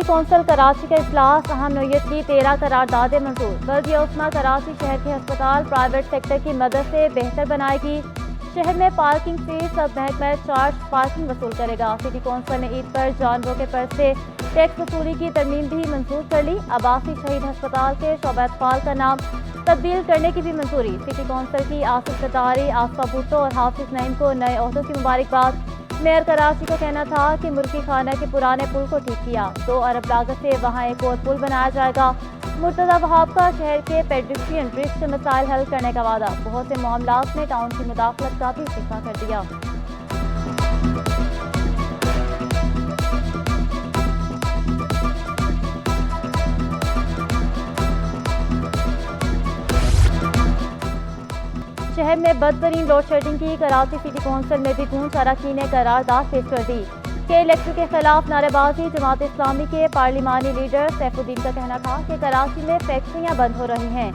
Council Karachi का इजलास, अहम नौयत की 13 करारदादें मंजूर। बल्दिया उस्मा कराची शहर के अस्पताल प्राइवेट सेक्टर की मदद से बेहतर बनाएगी। शहर में पार्किंग फीस अब महकमा चार्ज पार्किंग वसूल करेगा। सिटी कौंसिल ने ईद पर जानवरों के पर्स से टैक्स वसूली की तरमीम भी मंजूर कर ली। अब्बासी शहीद अस्पताल के शोबा अतफाल का नाम तब्दील करने की भी मंजूरी। सिटी कौंसिल की आसिफ सतारी, आसफा भुट्टो और हाफिज नईम को नए ओहदों की मुबारकबाद। मेयर कराची का कहना था कि मुर्गी खाना के पुराने पुल को ठीक किया, 2 अरब लागत से वहाँ एक और पुल बनाया जाएगा। मुर्तजा वहाब का शहर के पेडिस्ट्रियन ब्रिज के मसाइल हल करने का वादा। बहुत से मामलात में टाउन की मुदाखलत का भी इस्तीफा कर दिया। शहर में बदतरीन लोड शेडिंग की कराची सिटी कौंसिल में भी गूंज। अरकान ने करारदाद पेश कर दी के इलेक्ट्रिक के खिलाफ नारेबाजी। जमात इस्लामी के पार्लिमानी लीडर सैफुद्दीन का कहना था कि कराची में फैक्ट्रियां बंद हो रही हैं।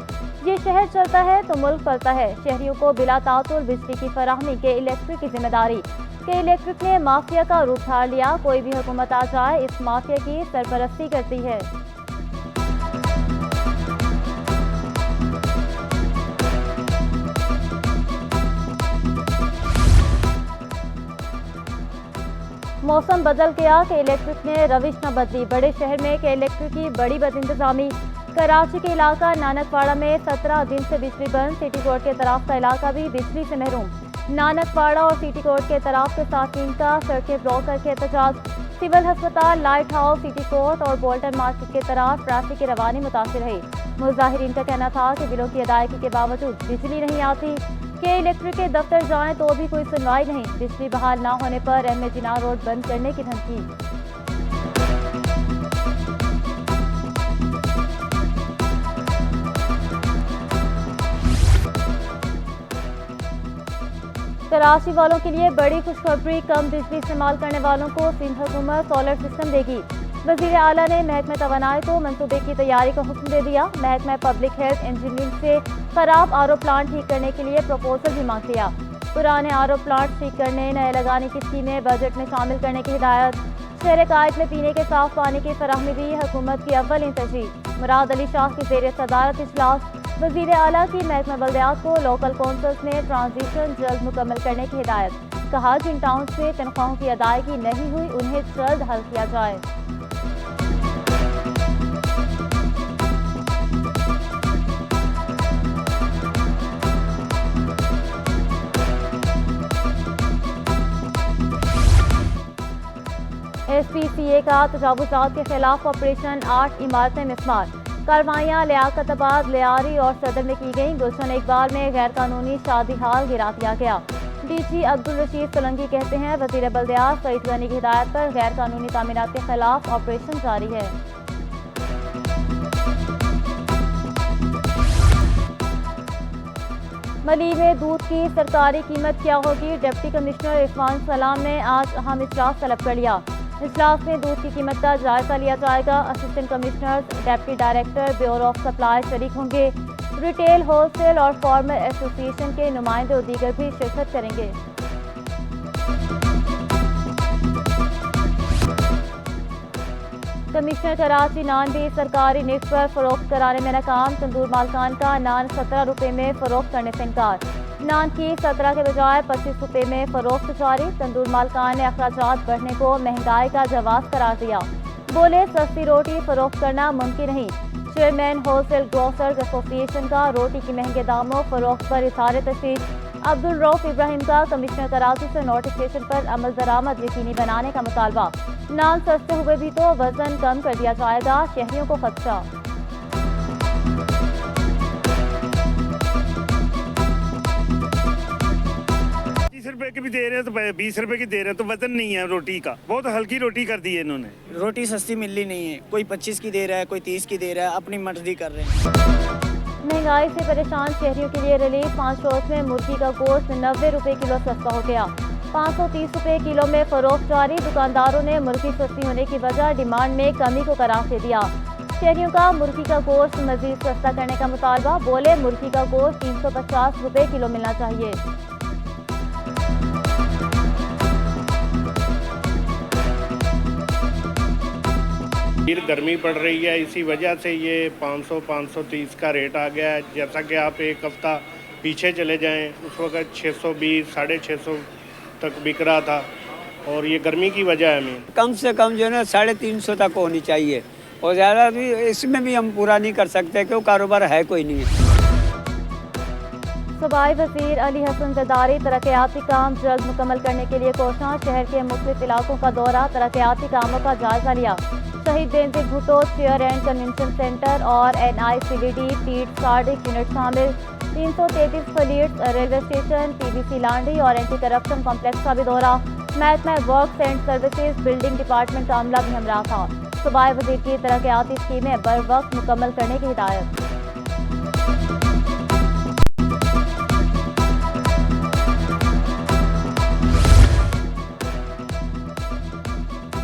ये शहर चलता है तो मुल्क पलता है। शहरियों को बिला तातुल बिजली की फराहमी के इलेक्ट्रिक की जिम्मेदारी। के इलेक्ट्रिक ने माफिया का रूप धार लिया। कोई भी हुकूमत आ जाए इस माफिया की सरपरस्ती करती है। मौसम बदल गया कि इलेक्ट्रिक ने रविश न बदली। बड़े शहर में के इलेक्ट्रिक की बड़ी बदइंतजामी। कराची के इलाका नानकवाड़ा में 17 दिन से बिजली बंद। सिटी कोर्ट के तरफ का इलाका भी बिजली से महरूम। नानकवाड़ा और सिटी कोर्ट के तरफ के साकिन का सड़कें ब्लॉक करके एहतजाज। सिविल अस्पताल, लाइट हाउस, सिटी कोर्ट और बोल्टन मार्केट के तरफ ट्रैफिक की रवानी मुतासिर रही। मुजाहिरीन का कहना था कि बिलों की अदायगी के बावजूद बिजली नहीं आती। के इलेक्ट्रिक के दफ्तर जाएं तो भी कोई सुनवाई नहीं। बिजली बहाल ना होने पर अहमद जिना रोड बंद करने की धमकी। कराची वालों के लिए बड़ी खुशखबरी, कम बिजली इस्तेमाल करने वालों को सिंध हुकूमत सोलर सिस्टम देगी। वज़ीर आला ने महकमा तवानाई को मंसूबे की तैयारी का हुक्म दे दिया। महकमा पब्लिक हेल्थ इंजीनियरिंग से खराब आरओ प्लांट ठीक करने के लिए प्रपोजल भी मांग लिया। पुराने आरओ प्लांट ठीक करने, नए लगाने की स्कीमें बजट में शामिल करने की हिदायत। शहर कायद में पीने के साफ पानी की फराहमी भी हुकूमत की अव्वल तरजीह। मुराद अली शाह की ज़ेर सदारत इजलास। वज़ीर आला की महकमा बल्दियात को लोकल कौंसल्स में ट्रांजिशन जल्द मुकम्मल करने की हिदायत। कहा जिन टाउन में तनख्वाहों की अदायगी नहीं हुई उन्हें जल्द हल किया जाए। SPCA का तजावुजात के खिलाफ ऑपरेशन 8 इमारतें मिसमार। कार्रवाइयाँ लियाकताबाद, लियारी और सदर में की गई। गुलशन इकबाल में गैर कानूनी शादी हाल गिरा दिया गया। डीजी अब्दुल रशीद सोलंकी कहते हैं वज़ीर बल्दियात सईद गनी की हिदायत पर गैर कानूनी तामीरात के खिलाफ ऑपरेशन जारी है। मली में दूध की सरकारी कीमत क्या होगी? डिप्टी कमिश्नर इरफान सलाम ने आज अहम इजलास तलब कर लिया। इजलास में दूध की कीमत का जायजा लिया जाएगा। Assistant commissioner, deputy director, bureau of supply शरीक होंगे। रिटेल, होलसेल और फार्मर एसोसिएशन के नुमाइंदे और दीगर भी शिरकत करेंगे। कमिश्नर कराची नान भी सरकारी निफ्ट पर फरोख्त कराने में नाकाम। तंदूर मालकान का नान 17 रुपये में फरोख्त करने से इनकार। नान की 17 के बजाय 25 रुपये में फरोख्त जारी। तंदूर मालकान ने अखराजात बढ़ने को महंगाई का जवाब करार दिया। बोले सस्ती रोटी फरोख्त करना मुमकिन नहीं। चेयरमैन होलसेल ग्रोसर्स एसोसिएशन का रोटी की महंगे दामों फरोख्त पर इज़हार तशवीश। अब्दुल रऊफ इब्राहिम का कमिश्नर कराची से नोटिफिकेशन पर अमल दरामद यकीनी बनाने का मुतालबा। नान सस्ते हुए भी तो वजन कम कर दिया जाएगा, शहरियों को खदशा। 30 रुपए की भी दे रहे हैं तो 20 रुपए की दे रहे हैं तो वजन नहीं है रोटी का। बहुत हल्की रोटी कर दी है इन्होंने। रोटी सस्ती मिल रही नहीं है, कोई 25 की दे रहा है, कोई 30 की दे रहा है, अपनी मर्जी कर रहे हैं। महंगाई से परेशान शहरियों के लिए रिलीफ। 5 रोज में मुर्गी का गोश्त 90 रुपए किलो सस्ता हो गया। 530 रुपए किलो में फरोख्त जारी। दुकानदारों ने मुर्गी सस्ती होने की वजह डिमांड में कमी को करार दे दिया। शहरियों का मुर्गी का गोश्त मजीद सस्ता करने का मुतालबा। बोले मुर्गी का गोश्त 350 रुपए किलो मिलना चाहिए। गर्मी पड़ रही है, इसी वजह से ये 500-530 का रेट आ गया है। जैसा कि आप एक हफ्ता पीछे चले जाएं, उस वक्त 620, 650 तक बिक रहा था, और ये गर्मी की वजह है। मेन कम से कम जो है ना 350 तक होनी चाहिए, और ज़्यादा भी इसमें भी हम पूरा नहीं कर सकते क्योंकि कारोबार है कोई नहीं है। सूबाई वज़ीर अली हसन जरदारी तरक्याती काम जल्द मुकम्मल करने के लिए कोशां शहर के मुख्तलिफ इलाकों का दौरा, तरक्याती कामों का जायजा लिया। शहीद Benazir Bhutto chair and convention centre और NICVD टीट कार्डिक यूनिट शामिल 333 फलीट्स, रेलवे स्टेशन, PBC लांडी और एंटी करप्शन कॉम्प्लेक्स का भी दौरा। महकमा works and services building department का अमला भी हमरा था। सूबाई वज़ीर की तरक्याती स्कीमें बर वक्त मुकम्मल करने की हिदायत।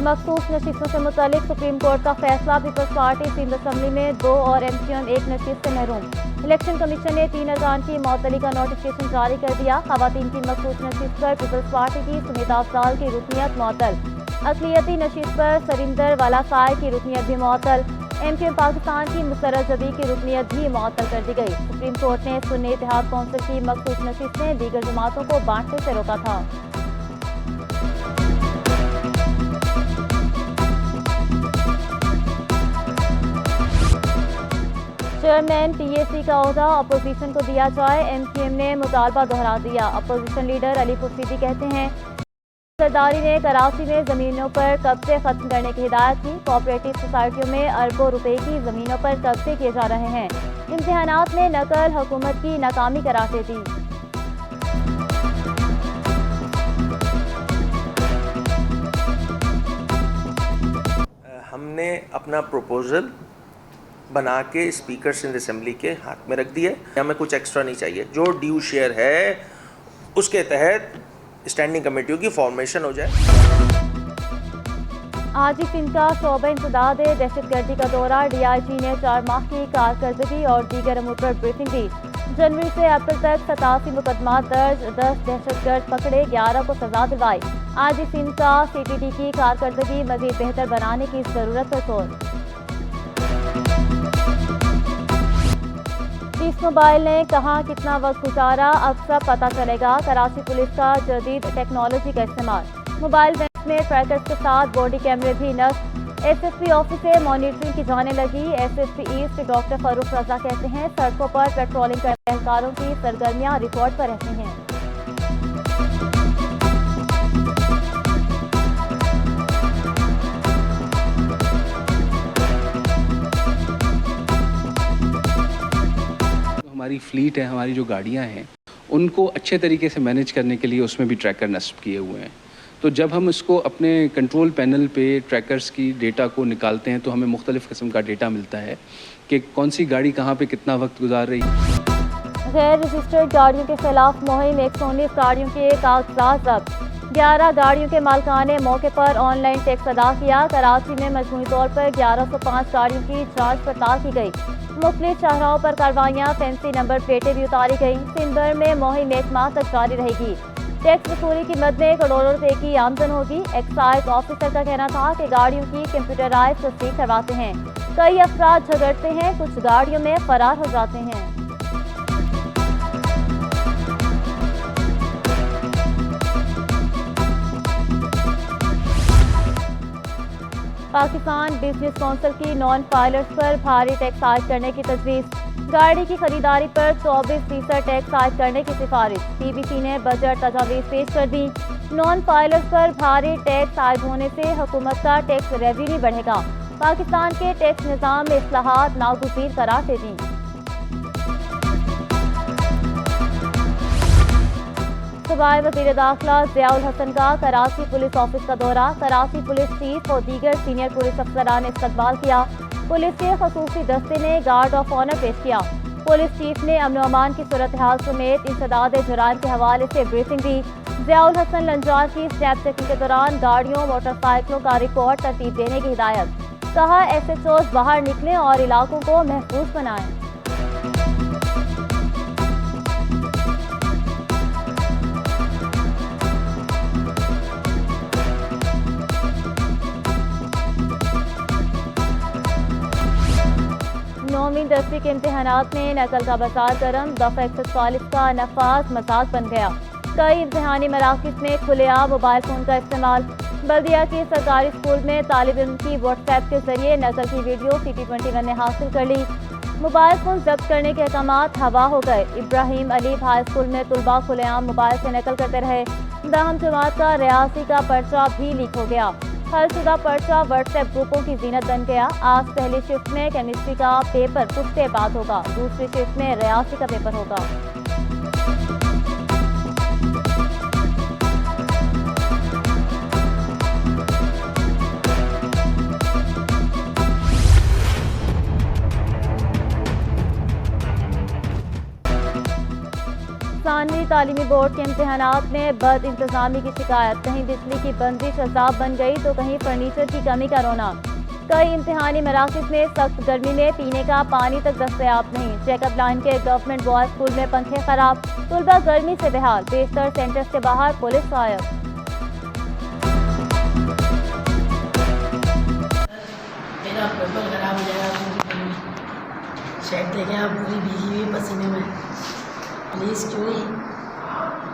मखसूस नशिस्तों से मुतालिक सुप्रीम कोर्ट का फैसला, पीपल्स पार्टी सिंध असम्बली में 2 और MCM 1 नशिस्त से महरूम। इलेक्शन कमीशन ने 3 अज़ान की मअतली का नोटिफिकेशन जारी कर दिया। खवातीन की मखसूस नशिस्त पर पीपल्स पार्टी की सुनीता अफजाल की रुकनियत मुअत्तल, अक़लियती नशिस्त पर सरिंदर वालासाय की रुकनियत भी मुअत्तल। MKM पाकिस्तान की मुसर्रत जदी की रुकनियत भी मुअत्तल कर दी गई। सुप्रीम कोर्ट ने सुन्नी इत्तेहाद कौंसिल की मखसूस नशिस्तें दीगर जमातों को बांटने से रोका था। चेयरमैन PAC का ओहदा अपोजिशन को दिया जाए, MKM ने मुतालबा दोहरा दिया। अपोजिशन लीडर अली खुर्शीदी कहते हैं सरदारी ने कराची में ज़मीनों पर कब्जे खत्म करने की हिदायत की। कोऑपरेटिव सोसाइटियों में अरबों रुपए की ज़मीनों पर कब्जे किए जा रहे हैं। इम्तिहानात में नकल हुकूमत की नाकामी करार देती। हमने अपना प्रपोजल बना के स्पीकर सिंध असेंबली के हाथ में रख दिया है। हमें कुछ एक्स्ट्रा नहीं चाहिए, जो ड्यू शेयर है उसके तहत स्टैंडिंग कमेटियों की फॉर्मेशन हो जाए। आज ही सिंध का शोबा इंसदाद दहशतगर्दी का दौरा, DIG ने 4 माह की कारकर्दगी और दीगर अमूर पर ब्रीफिंग दी। जनवरी से अप्रैल तक 87 मुकदमा दर्ज, 10 दहशतगर्द पकड़े, 11 को सजा दिलवाई। आज ही सिंध का CTT की कारकर्दगी मजीद बेहतर बनाने की जरूरत पर जोर। पीस मोबाइल ने कहा कितना वक्त गुजारा अब सब पता चलेगा। कराची पुलिस का जदीद टेक्नोलॉजी का इस्तेमाल, मोबाइल वैन में ट्रैकर्स के साथ बॉडी कैमरे भी नस्ब। SSP ऑफिस से मॉनिटरिंग की जाने लगी। SSP ईस्ट डॉक्टर फारूक रजा कहते हैं सड़कों पर पेट्रोलिंग करने एहलकारों की सरगर्मियां रिकॉर्ड पर रहती हैं। हमारी फ्लीट है, हमारी जो गाड़ियां हैं, उनको अच्छे तरीके से मैनेज करने के लिए उसमें भी ट्रैकर नस्ब किए हुए हैं। तो जब हम इसको अपने कंट्रोल पैनल पे ट्रैकर्स की डेटा को निकालते हैं तो हमें मुख्तलिफ़ किस्म का डेटा मिलता है कि कौन सी गाड़ी कहाँ पे कितना वक्त गुजार रही है। गैर रजिस्टर्ड गाड़ियों के खिलाफ मुहिम, 119 गाड़ियों के कागजात जब्त, 11 गाड़ियों के मालिकान ने मौके पर ऑनलाइन टैक्स अदा किया। कराची में मजमूई तौर पर 1105 गाड़ियों की जांच पड़ताल की गई। मुख्तलिफ शाहराहों पर कार्रवाइयाँ, फैंसी नंबर प्लेटें भी उतारी गई। सिंध भर में मुहिम 1 माह तक जारी रहेगी। टैक्स वसूली की मद में करोड़ों रुपए की आमदन होगी। एक्साइज ऑफिसर का कहना था कि गाड़ियों की कंप्यूटराइज तस्दीक करवाते हैं। कई अफराद झगड़ते हैं, कुछ गाड़ियों में फरार हो जाते हैं। पाकिस्तान बिजनेस काउंसिल की नॉन फाइलर्स पर भारी टैक्स आयद करने की तजवीज़, गाड़ी की खरीदारी पर 24% टैक्स आयद करने की सिफारिश। PBC ने बजट तजावीज़ पेश कर दी। नॉन फाइलर्स पर भारी टैक्स आयद होने से हुकूमत का टैक्स रेवेन्यू बढ़ेगा। पाकिस्तान के टैक्स निज़ाम में इस्लाहात नागुज़ीर करार दे दी। सूबाई वज़ीर दाखिला ज़ियाउल हसन का कराची पुलिस ऑफिस का दौरा, कराची पुलिस चीफ और दीगर सीनियर पुलिस अफसरान ने इस्तकबाल किया। पुलिस के खसूसी दस्ते ने गार्ड ऑफ ऑनर पेश किया। पुलिस चीफ ने अमन अमान की सूरत हाल समेत इंसदाद जुराइम के हवाले से ब्रीफिंग दी। ज़ियाउल हसन लंजार की स्नैप चेकिंग के दौरान गाड़ियों मोटरसाइकिलों का रिकॉर्ड तरतीब देने की हिदायत, कहा SHOs बाहर निकलें और इलाकों को महफूज बनाएं। 10वीं 10वीं के इम्तहानात में नकल का बाजार गर्म, दफ़ा 140 का नफाज मजाक बन गया। कई इम्तहानी मराकज़ में खुलेआम मोबाइल फ़ोन का इस्तेमाल। बल्दिया के सरकारी स्कूल में तालिब इल्म की व्हाट्सएप के जरिए नकल की वीडियो CP21 ने हासिल कर ली। मोबाइल फ़ोन जब्त करने के अहकामात हवा हो गए। इब्राहिम अली हाई स्कूल में तुलबा खुलेआम मोबाइल से नकल करते रहे। 10वीं जमात का रियासी का पर्चा भी लीक हो गया। हलशुदा पर्चा व्हाट्सएप ग्रुपों की जीनत बन गया। आज पहली शिफ्ट में केमिस्ट्री का पेपर कुछ देर बाद होगा, दूसरी शिफ्ट में रियासी का पेपर होगा। सानवी तालीमी बोर्ड के इम्तहानात में बद इंतजामी की शिकायत। कहीं बिजली की बंदिश अजाब बन गई तो कहीं फर्नीचर की कमी का रोना। कई इम्तहानी मराकज़ में सख्त गर्मी में पीने का पानी तक दस्तयाब नहीं। चेकअप लाइन के गवर्नमेंट बॉयज स्कूल में पंखे खराब, तुलबा गर्मी से बेहाल। बेशतर सेंटर्स के बाहर पुलिस गायब। मेरा पेपर खराब हो जाएगा, शर्ट देखें आप पूरी भीगी हुई पसीने में। प्लीज़ क्यों नहीं,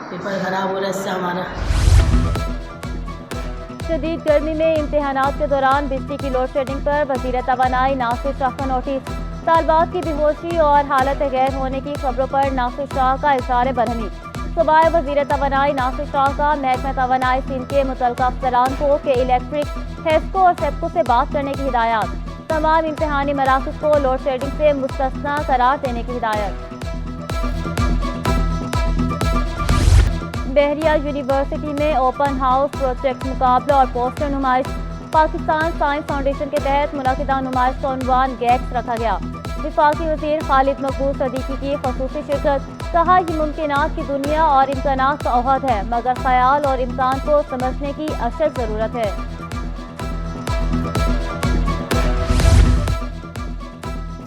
पेपर खराब हो रहा है इससे हमारा। शदीद गर्मी में इम्तहानात के दौरान बिजली की लोड शेडिंग पर वज़ीर तवानाई नासिर शाह का नोटिस। तालबात की बेहोशी और हालत गैर होने की खबरों पर नासिर शाह का इज़हार बरहमी। सूबाई वज़ीर तवानाई नासिर शाह का महकमा तवानाई सिंध के मुतल्लिक़ा अफसरान को के इलेक्ट्रिक, हेस्को और सेप्को से बात करने की हिदायत। तमाम इम्तहानी मराकज़ को लोड शेडिंग से मुस्तस्ना करार देने की हिदायत। बहरिया यूनिवर्सिटी में ओपन हाउस प्रोजेक्ट मुकाबला और पोस्टर नुमाइश। पाकिस्तान साइंस फाउंडेशन के तहत मुनक़िदा नुमाइश का उन्वान गैक्स रखा गया। वफाकी वज़ीर खालिद मकबूल सदीकी की ख़ुसूसी शिरकत। कहा, ये मुमकिनात की दुनिया और इम्कानात का अहद है, मगर ख्याल और इम्कान को समझने की अशद ज़रूरत है।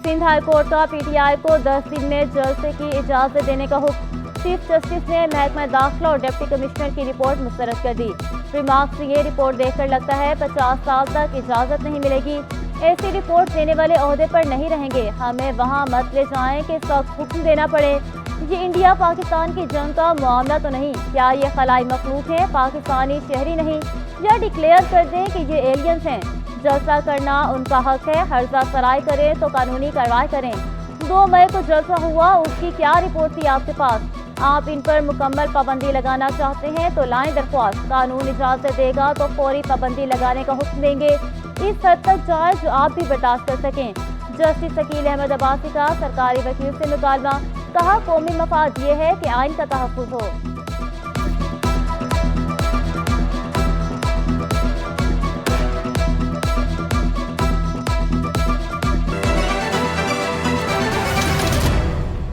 सिंध हाई कोर्ट का PTI को 10 दिन में जलसे की इजाज़त देने का हुक्म। चीफ जस्टिस ने महकमा दाखिला और डिप्टी कमिश्नर की रिपोर्ट मुस्तरद कर दी। रिमार्क्स, ये रिपोर्ट देखकर लगता है 50 साल तक इजाज़त नहीं मिलेगी। ऐसी रिपोर्ट देने वाले ओहदे पर नहीं रहेंगे। हमें वहाँ मत ले जाएं कि सख्त हुक्म देना पड़े। ये इंडिया पाकिस्तान की जंग का मामला तो नहीं। क्या ये खलाई मखलूक है, पाकिस्तानी शहरी नहीं? या डिक्लेयर कर दें कि ये एलियंस हैं। जलसा करना उनका हक है। हर्जा सराय करें तो कानूनी कार्रवाई करें। 2 मई को जलसा हुआ, उसकी क्या रिपोर्ट थी आपके पास? आप इन पर मुकम्मल पाबंदी लगाना चाहते हैं तो लाएं दरख्वास्त। कानून इजाज़त देगा तो फौरी पाबंदी लगाने का हुक्म देंगे। इस हद तक जाए जो आप भी बर्दाश्त कर सकें। जस्टिस शकील अहमद अब्बासी का सरकारी वकील से मुकालमा। कहा, कौमी मफाद ये है कि आइन का तहफ़्फ़ुज़ हो।